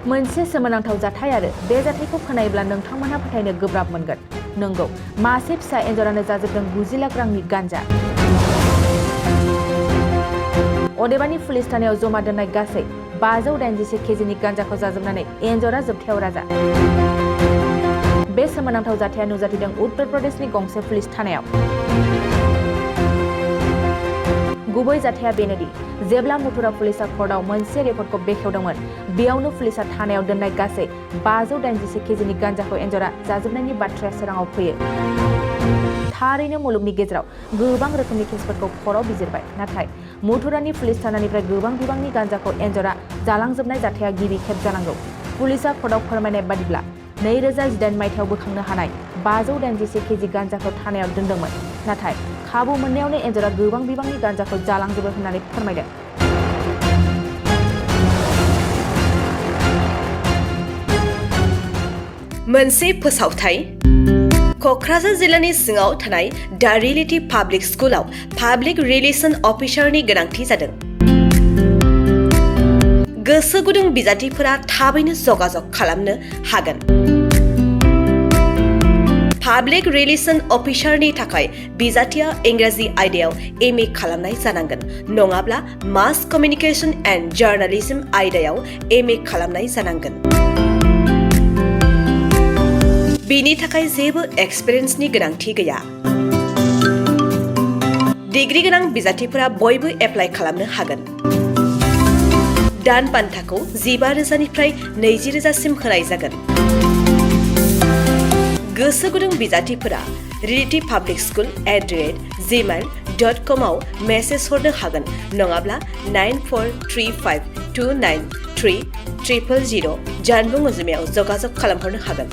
मोनसे सोमोनांथाव जाथाय आरो बे जाथायखौ खोनायोब्ला नोंथांमोनहा फोथायनो गोब्राब मोनगोन। नंगौ, मासे फिसा एन्जरानो जाजोबदों 90 लाख रांनि गान्जा। अदेबानि पुलिस थानायाव जमा दोननाय गासै 581 केजिनि गान्जाखौ जाजोबनानै एन्जरा जोबथायाव राजा। बे सोमोनांथाव जाथाया नुजाथिदों उत्तर प्रदेशनि गंसे पुलिस थानायाव। गुबै जाथाया बेनोदि जेब्ला मथुरा पुलिसा कर्टआव मोनसे रिपर्टखौ बेखेवदोंमोन, बेयावनो पुलिसा थानायाव दोननाय गासै 581 केजिनि गान्जाखौ एन्जरा जाजोबनायनि बाथ्राया सोराङाव फैयो। थारैनो मुलुगनि गेजेराव गोबां रोखोमनि केसफोरखौ कर्टआव बिजिरबाय, नाथाय मथुरानि पुलिस थानानिफ्राय गोबां बिबांनि गान्जाखौ एन्जरा जालांजोबनाय जाथाया गिबि खेब जानांगौ। पुलिसा कर्टआव फोरमायनाय बादिब्ला 2018 मायथाइयाव बोखांनो हानाय 581 केजि गान्जाखौ थानायाव दोनदोंमोन, नाथाय खाबु मोननायावनो एन्जरा गोबां बिबांनि गान्जाखौ जालांजोबो होननानै फोरमायदों। मोनसे फोसावथाय। क'क्राझार जिल्लानि सिङाव थानाय दा रियेलिटी पाब्लिक स्कुलाव पाब्लिक रिलेशन अफिसारनि गोनांथि जादों। गोसो गुदुं बिजाथिफोरा थाबैनो जगाजग खालामनो हागोन। पाब्लिक रिलेशन अफिसारनि थाखाय बिजाथिया इंराजि आयदायाव MA खालामनाय जानांगोन, नङाब्ला मास कमिउनिकेशन एन्ड जार्नालिज्म आयदायाव MA खालामनाय जानांगोन। बिनि थाखाय जेबो एक्सपिरियेन्सनि गोनांथि गैया। डिग्री गोनां बिजाथिफोरा बयबो एप्लाइ खालामनो हागोन। दान बान्थाखौ 15,000निफ्राय 20,000सिम होनाय जागोन। गोसो गुदुं बिजाथिफोरा realitypublicschool@gmail.com आव मेसेज हरनो हागोन, नङाब्ला 9435293000 जानबुं अनजिमायाव जगाजग खालामहरनो हागोन।